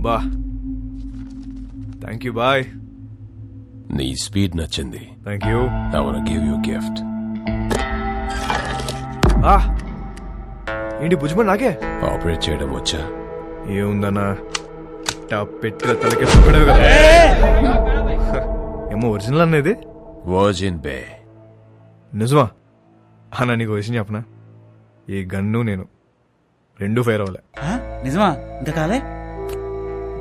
బా thank you bye. నీ speed నచ్చింది. Thank you. I wanna give you a gift. ఏంటి భుజమని నాకే ఆపరేట్ చేయడం వచ్చా? ఏముందన్నా పెట్టిన తలకి పడేవి కదా. ఏమో ఒరిజినల్ అనేది వర్జిన్ బే. నిజమా అన్న? నీకు విషయం చెప్పనా, ఈ గన్ను నేను రెండు ఫైర్ అవ్వలే. నిజమా? ఇంకా కాలే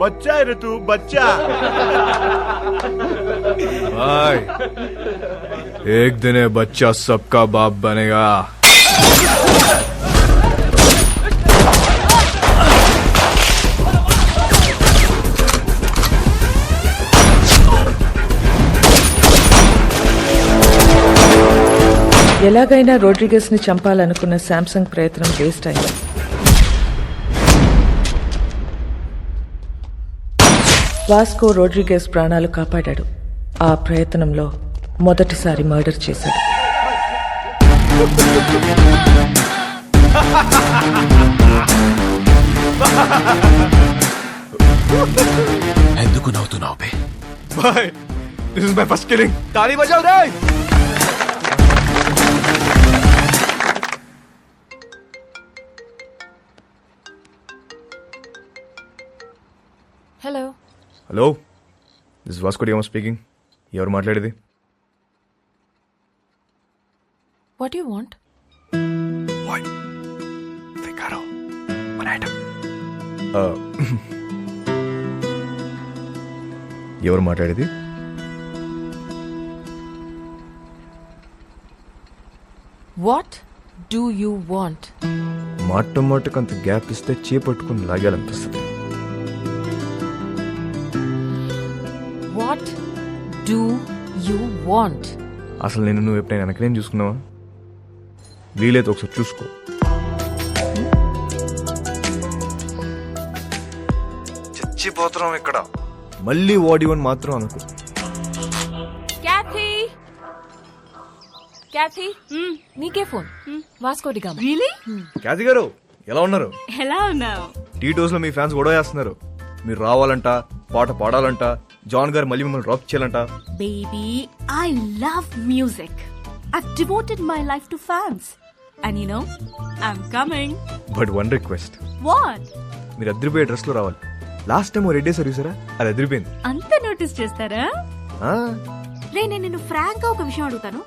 బచ్చా ఋతు బచ్చా. भाई एक दिन ये बच्चा सबका बाप बनेगा. ఎలాగైనా రోడ్రిగస్ ని చంపాలనుకున్న శాంసంగ్ ప్రయత్నం వేస్ట్ అయింది. వాస్కో రోడ్రిగస్ ప్రాణాలు కాపాడాడు. ఆ ప్రయత్నంలో మొదటిసారి మర్డర్ చేశాడు. ఎందుకు నవ్వుతున్నావు బే? भाई this is my first killing. ताली बजाओ रे. Hello hello, this Vasco da Gama speaking. ఎవరు మాట్లాడేది? What you want? ఎవరు మాట్లాడేది? What do you want? మాటకు అంత గ్యాప్ ఇస్తే చేపట్టుకుని లాగాలనిపిస్తుంది. What do you want? అసలు నేను నువ్వు ఎప్పుడైనా వెనకనేం చూసుకున్నావా? వీలైతే ఒకసారి చూసుకో. చచ్చిపోతున్నాం ఇక్కడ. మళ్ళీ వాడివని మాత్రం అనుకో. క్యాథీ నీకే phone. Vasco da Gama. Really? Cathy గారు ఎలా ఉన్నారు? ఎలా ఉన్నావు? టీటోస్ లో మీ ఫ్యాన్స్ గొడవ చేస్తున్నారు. మీరు రావాలంట, పాట పాడాలంట, జాన్ గారు మళ్ళీ మిమ్మల్ని డ్రాప్ చేయాలంట. Baby, I love music. I've devoted my life to fans. And you know, I'm coming. But one request. What? మీరు అదిరిపోయే డ్రెస్ లో రావాలి. లాస్ట్ టైం రెడ్ డే సర్వీసరా, అది అదిరిపోయింది. అంత నోటీస్ చేస్తారా? రే, నేను నిన్ను ఫ్రాంక్ గా ఒక విషయం అడుగుతాను,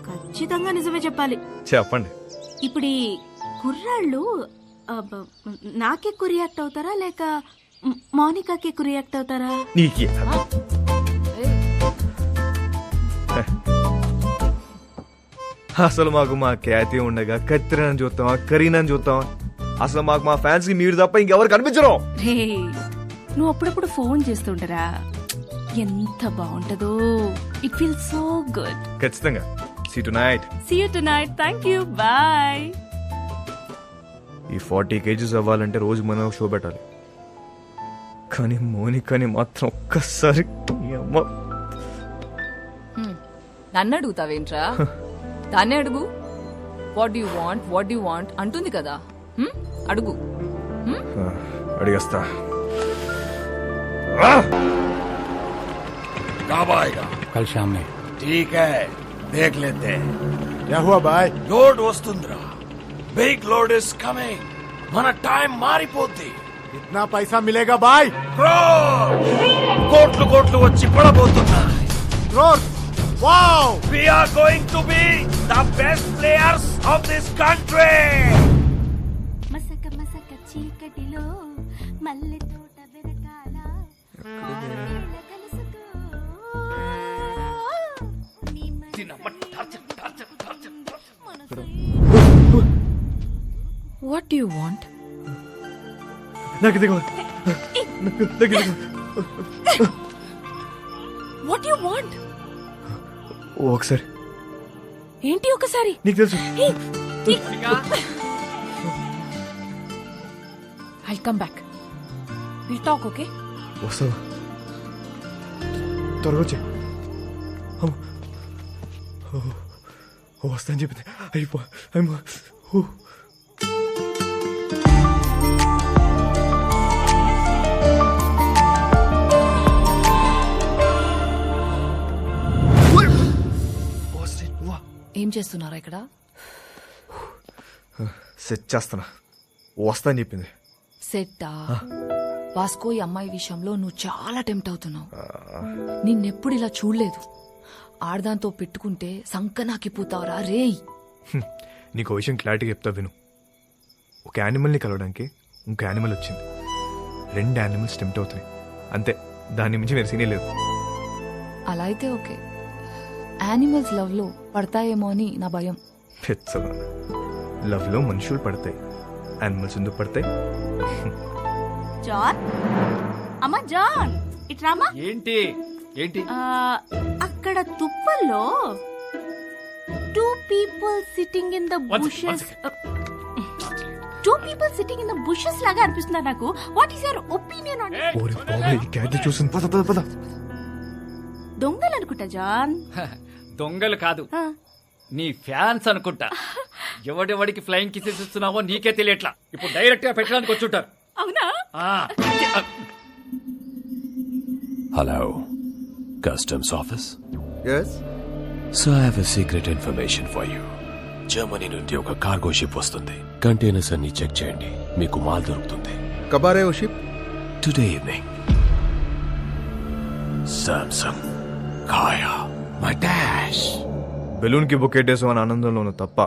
ఖచ్చితంగా నిజమే చెప్పాలి. చెప్పండి. ఇప్పుడు ఈ కుర్రాళ్ళు నాకెక్కువ రియాక్ట్ అవుతారా లేక మౌనికాకి ఎక్కువ రియాక్ట్ అవుతారా? నీకే అసలు మాకు మా ఖ్యాతి ఉండగా కత్తిరని చూస్తావా, కరీనాని చూస్తావా? అసలు మాకు మా ఫ్యాన్స్ కి మీరు తప్ప ఇంకెవరు కనిపించరు. రే, నువ్వు అప్పుడప్పుడు ఫోన్ చేస్తుంటారా? ఎంత బాగుంటదో. It feel so good. ఖచ్చితంగా. See you tonight. Thank you. Bye. ఈ 40 kgs అవ్వాలంటే రోజు మనం షో పెట్టాలి. కానీ మోనికాని మాత్రం ఒక్కసారి నన్ను అడుగుతావేంట్రా? దాన్ని అడుగు. వాట్ యు వాంట్ అంటుంది కదా, అడుగు. అడిగేస్తా. कब आएगा? కల్ షామ్ మే. ठीक है, देख लेते हैं. क्या हुआ भाई? लोड वस्तुंद्रा, बिग लोड इज कमिंग. మన టైం మారిపోద్ది. इतना पैसा मिलेगा भाई? కోట్లు కోట్లు వచ్చి పడబోతున్నాయి. Crores? Wow! We are going to be the best players of this country. మసక మసక చీకటిలో మల్లె తోట వెనకాల వాట్ డూ యూ వాంట్? నాకు దిగ. What you want? ఒకసారి. ఏంటి ఒకసారి? నీకు తెలుసు. I'll come back. We'll talk, okay? వస్తావా? త్వరగా వచ్చే. వస్తా అని చెప్పింది. అయిపో. ఏం చేస్తున్నారా ఇక్కడ? సెట్ చేస్తున్నా, వస్తా అని చెప్పింది. సెట్టా? వాస్కో ఈ అమ్మాయి విషయంలో నువ్వు చాలా టెంప్ట్ అవుతున్నావు. నిన్నెప్పుడు ఇలా చూడలేదు. ఆడదాంతో పెట్టుకుంటే సంకనాకిపోతావురా రేయ్. నీకు విషయం క్లారిటీగా చెప్తా విను. ఒక యానిమల్ని కలవడానికి ఇంకో యానిమల్ వచ్చింది. 2 యానిమల్స్ టెంప్ట్ అవుతున్నాయి అంతే, దాని మించి వేరే సీనే లేదు. అలా అయితే ఓకే. యానిమల్స్ లవ్ లో పడతాయేమో అని నా భయం. పెచ్చగా లవ్ లో మనుషులు పడతాయి, యానిమల్స్ ఎందుకు పడతాయి? జాన్ అమ్మా, జాన్ ఇట్రామా. ఏంటి ఏంటి? అక్కడ తుప్పల్లో 2 people sitting in the bushes. 2 people sitting in the bushes లాగా అనిపిస్తున్నారు నాకు. What is your opinion on it? ఓరే బాబోయ్, ఈ క్యాట్ చూసింది. పద పద పద. దొంగలు అనుకుంటా జాన్. దొంగలు కాదు, నీ ఫ్యాన్స్ అనుకుంటా. ఎవడెవడికి ఫ్లయింగ్ కిసెస్ ఇస్తున్నావో నీకే తెలియట్లా. ఇప్పుడు డైరెక్ట్ గా పెట్టడానికి వచ్చుంటారు. అవునా? Hello, Customs Office. Yes? So I have a secret information for you. Germany నుండి ఒక కార్గో షిప్ వస్తుంది. కంటైనర్స్ అన్ని చెక్ చేయండి, మీకు మాల్ దొరుకుతుంది. कब आ रहे हो ship? Today evening. Samsung Kaya my dash. Balloon కి బొక్కేటేసాం అని ఆనందంలో ఉన్న తప్ప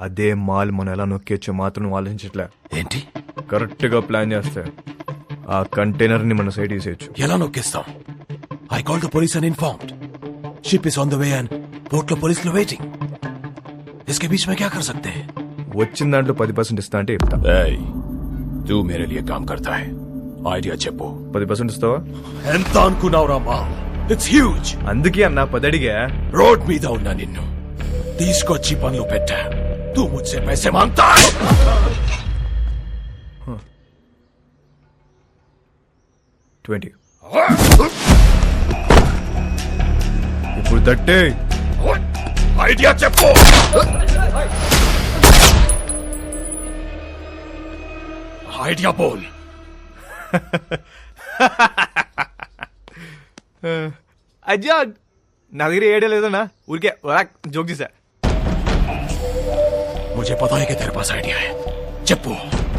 అదే మాల్ మనం ఎలా నొక్కేచ్చో మాత్రం నువ్వు ఆలోచించట్లే. ఏంటి? కరెక్ట్ గా ప్లాన్ చేస్తే ఆ కంటైనర్ ని మన సైడ్ తీసేయచ్చు. ఎలా నొక్కేస్తాం? I call the police and informed. Ship is on the way and port లో పోలీసులు వెయిటింగ్. इसके बीच में क्या कर सकते हैं? వచ్చిన దాంట్లో 10% ఇస్తా అంటే చెప్తా. ఏయ్, तू मेरे लिए काम करता है. ఐడియా చెప్పు. 10% ఇస్తావా? ఎంత అనుకున్నావురా మాల్? It's huge. అందుకే అన్న 10 అడిగా. రోడ్ మీద ఉన్నా నిన్ను తీసుకొచ్చి పనులు పెట్టా. तू मुझसे पैसे मांगता है. 20. ఇప్పుడు 30. ఐడియా చెప్పు. ఐడియా బోల్. అజ్జా, నా దగ్గర ఏడే లేదన్నా, ఊరికే జోక్ చేశా. मुझे पता है कि तेरे पास आइडिया है. చెప్పు.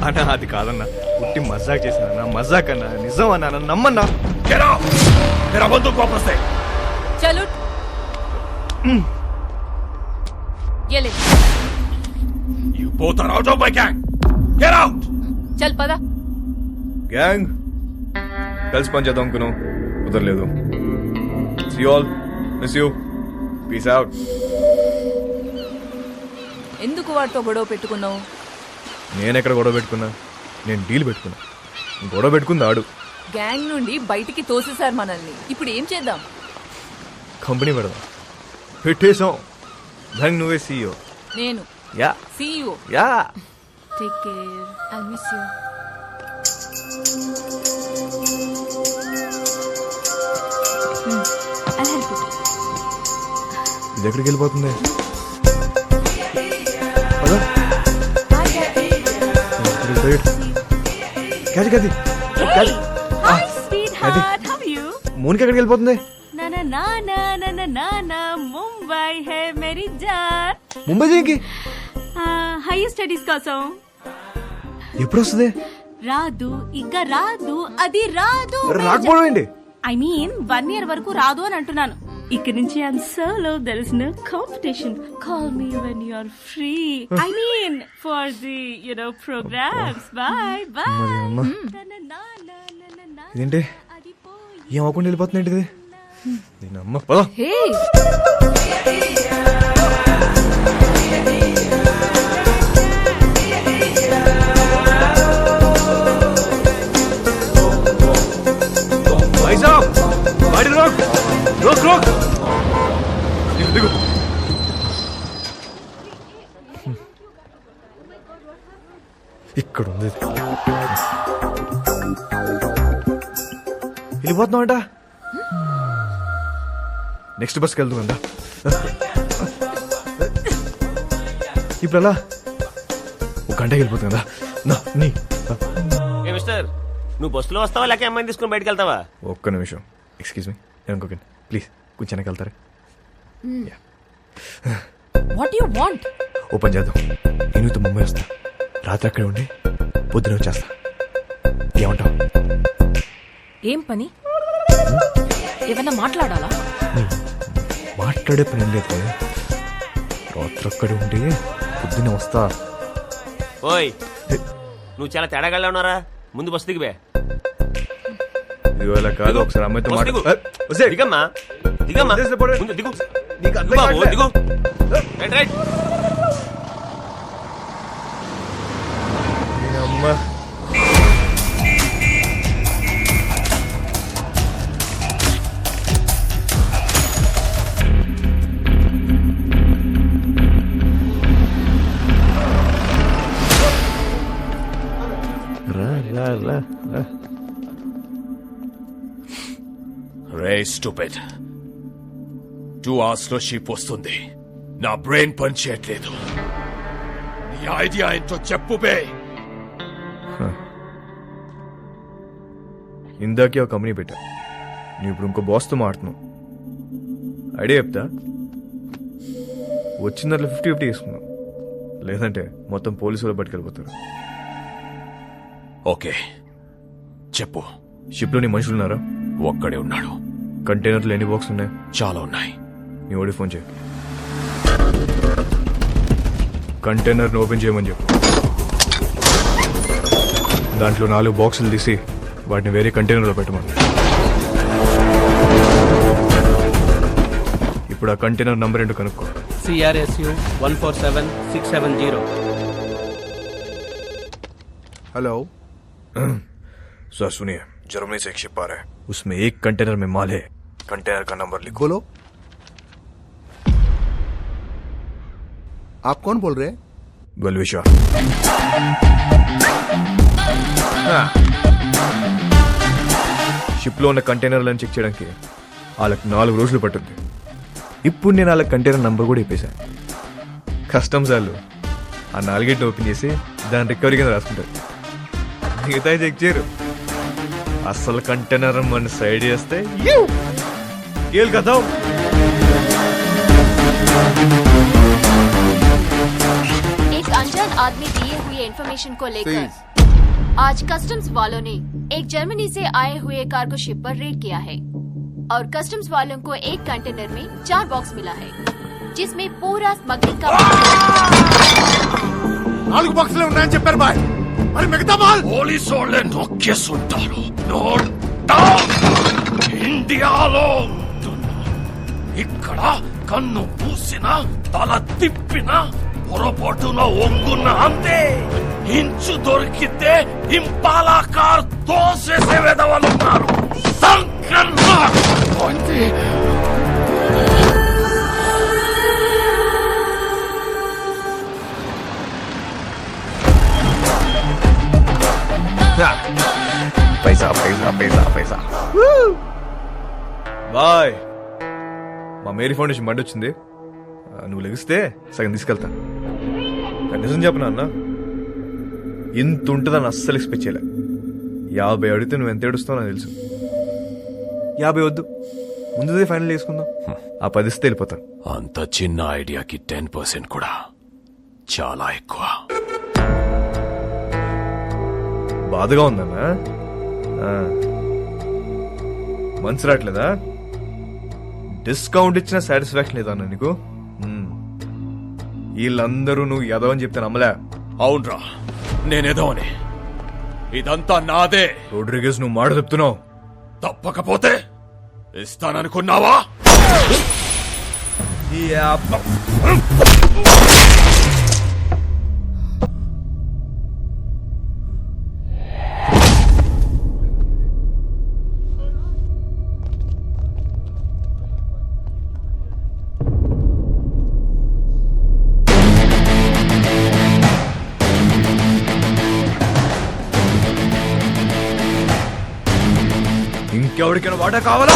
అన్నా అది కాదన్నా, పుట్టి మజాక్ చేశానన్నా. మజాక్ అన్నా, నిజం అన్నా, నన్ను నమ్మన్నా. Get out. मेरा बंदूक वापस दे. చలో ये ले. You both are out of my gang. Get out. చల్ పద. గ్యాంగ్ కలిసి పని చేద్దాం అనుకున్నాం, కుదరలేదు. See you all. Miss you. Peace out. ఎందుకు వాడితో గొడవ పెట్టుకున్నావు? నేనెక్కడ గొడవ పెట్టుకున్నా? నేను డీల్ పెట్టుకున్నా. గొడవ పెట్టుకుంది ఆడు. గ్యాంగ్ నుండి బయటికి తోసేశారు మనల్ని. ఇప్పుడు ఏం చేద్దాం? కంపెనీ పెడదాం. పెట్టేశాం. దానికి నువ్వే CEO. నేను yeah CEO. Yeah. Take care. I miss you. I'll help you. ఇది ఎక్కడికి వెళ్ళిపోతుంది? పద. క్యాది క్యాది క్యాది. Hi, sweetheart. How are you? మోనికి ఎక్కడికి వెళ్ళిపోతుంది? Na na na na na na na na. Mumbai hai meri jaan. Mumbai దేనికి? హైయర్ స్టడీస్ కోసం. ఎప్పుడు వస్తుంది? రాదు, ఇంకా రాదు, అది రాదు. రాకపోవడం ఏంటి? ఐ మీన్ 1 year వరకు రాదు అని అంటున్నాను. ఇక్కడి నుంచి I'm solo. There is no competition. Call me when you are free. I mean for the programmes. Bye bye. ఇదేంటి ఏం అవ్వకుండా వెళ్ళిపోతుంది ఏంటిది? నేను అమ్మ పద. హే भाई साहब, गाड़ी रोक रोक रोक. देखो देखो. ఇక్కడ ఉంది. వెళ్ళిపోతున్నామంట. నెక్స్ట్ బస్కి వెళ్తాం అందా. ఇప్పుడు అలా 1 గంటకి వెళ్ళిపోతుంది కదా. నా నీ మిస్టర్, నువ్వు బస్సులో వస్తావా లేక అమ్మాయిని తీసుకుని బయటకు వెళ్తావా? ఒక్క నిమిషం. ఎక్స్క్యూజ్ మీ, నేను ఇంకొక ప్లీజ్ కొంచెం వెనక్కి వెళ్తారా? What you want? ఓపెన్ చేద్దాం. నేను ముంబై వస్తా, రాత్రి అక్కడే ఉండి పొద్దున వచ్చేస్తా. ఏమంటావు? ఏం పని? ఏమన్నా మాట్లాడాలా? మాట్లాడే పని ఏం లేదు, రాత్రి అక్కడే ఉండి పొద్దున వస్తా. ఓయ్ నువ్వు చాలా తేడాగా ఉన్నారా, ముందు బస్సు దిగివే. ఇవాళ కాదు, ఒకసారి అమ్మాయితో బస్ దిగు. మాట్లాడు. దిగమ్మా దిగమ్మా, ముందు దిగు. నీకు అర్థం బాబు కావట్లే. దిగు. Right right. అమ్మా రే స్టూపిడ్, 2 hours లో షిప్ వస్తుంది. నా బ్రెయిన్ పని చేయట్లేదు. నీ ఐడియా ఏంటో చెప్పు బే. ఇందాకే ఒక కంపెనీ పెట్టా, నువ్వు ఇప్పుడు ఇంకో బాస్తో మాడుతున్నావు. ఐడియా చెప్తా, వచ్చిన దాంట్లో 50-50 తీసుకున్నావు, లేదంటే మొత్తం పోలీసు వాళ్ళు పట్టుకెళ్ళిపోతారు. ఓకే చెప్పు. షిప్లో నీ మనుషులు ఉన్నారా? ఒక్కడే ఉన్నాడు. కంటైనర్లు ఎన్ని బాక్స్ ఉన్నాయి? చాలా ఉన్నాయి. నీ ఓడి ఫోన్ చేయి, కంటైనర్ని ఓపెన్ చేయమని చెప్పు. దాంట్లో 4 బాక్సులు తీసి వాటిని వేరే కంటైనర్లో పెట్టమని. ఇప్పుడు ఆ కంటైనర్ నంబర్ ఏంటో కనుక్కో. CRSU 147670. हेलो सर सुनिए, जर्मनी से एक शिप आ रहा है, उसमें एक कंटेनर में माल है. कंटेनर का नंबर लिखो. बोलो, आप कौन बोल रहे हैं? बलविशा. షిప్ లో ఉన్న కంటైనర్లను చెక్ చేయడానికి వాళ్ళకి 4 రోజులు పట్టుద్ది. ఇప్పుడు నేను వాళ్ళ కంటైనర్ నంబర్ కూడా ఇప్పేశాను. కస్టమ్స్ వాళ్ళు ఆ 4 ఓపెన్ చేసి దాని రికవరీ కింద రాసుకుంటారు, మిగతా చెక్ చేయరు. అసలు కంటైనర్ మన సైడ్ చేస్తే కేల్ కదా. एक अनजान आदमी दिए हुए इन्फॉर्मेशन को लेकर आज कस्टम्स वालों ने एक जर्मनी से आए हुए कार्गो शिप पर रेड किया है और कस्टम्स वालों को एक कंटेनर में 4 बॉक्स मिला है, जिसमें पूरा स्मगलिंग का 4 బాక్సులే ఉన్నాయని చెప్పారు బాయ్, మరి మిగతా మాల్ పోలీసు వాళ్ళే నొక్కేసుంటారు. Note down. ఇండియాలో ఉంటున్నా, ఇక్కడ కన్ను పూసిన తల తిప్పిన పొరపాటున ఒంగున్న అంతే. ఇంచు దొరికితే ఇంపాలా కార్ తోసేసే వెదవలున్నారు. సంకన్నా పైసా పైసా పైసా పైసా. బాయ్, మా మేరీ ఫౌండేషన్ బండి వచ్చింది, నువ్వు లెగిస్తే సగం తీసుకెళ్తా. నిజం చెప్పనా అన్న, ఇంత ఉంటుందని అస్సలు ఎక్స్పెక్ట్ చేయలే. 50 అడిగితే నువ్వు ఎంత ఏడుస్తావు నాకు తెలుసు. 50 వద్దు, ముందుదే ఫైనల్ చేసుకుందాం. ఆ 10 ఇస్తే వెళ్ళిపోతాను. అంత చిన్న ఐడియాకి 10% కూడా చాలా ఎక్కువ. బాధగా ఉందన్నా, మనసు రావట్లేదా? డిస్కౌంట్ ఇచ్చిన సాటిస్ఫాక్షన్ లేదా అన్న నీకు? వీళ్ళందరూ నువ్వు ఎదవ అని చెప్తే నమ్మలే. అవునరా, నేనేదో అని. ఇదంతా నాదే. రోడ్రిగేస్, నువ్వు మాట చెప్తున్నావు. తప్పకపోతే ఇస్తాననుకున్నావా? ఇంకెవరికైనా వాటా కావాలా?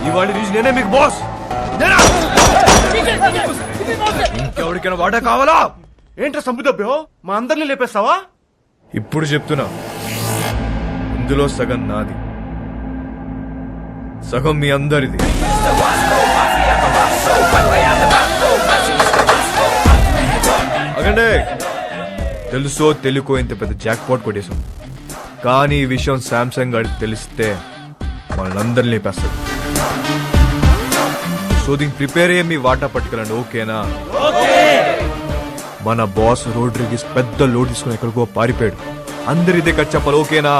ఇవాళ నుంచి నేనే మీకు బాస్. ఇంకెవరికైనా వాటా కావాలా? ఏంట్రా సంబుదబ్బో, మా అందరినీ లేపేస్తావా? ఇప్పుడు చెప్తున్నా, ఇందులో సగం నాది. సగం మీ అందరిది. అగండి, తెలుసో తెలుకో ఇంత పెద్ద జాక్ పాట్ కొట్టేశాం, కానీ ఈ విషయం శాంసంగ్ గారికి తెలిస్తే మనందరినీ లేపేస్తాడు. సో దీనికి ప్రిపేర్ అయ్యే మీ వాటా పట్టుకెళ్ళండి, ఓకేనా? మన బాస్ రోడ్రిగిస్ పెద్ద లోడ్ తీసుకుని ఎక్కడికో పారిపోయాడు. అందరు ఇదే కట్ చెప్పాలి, ఓకేనా?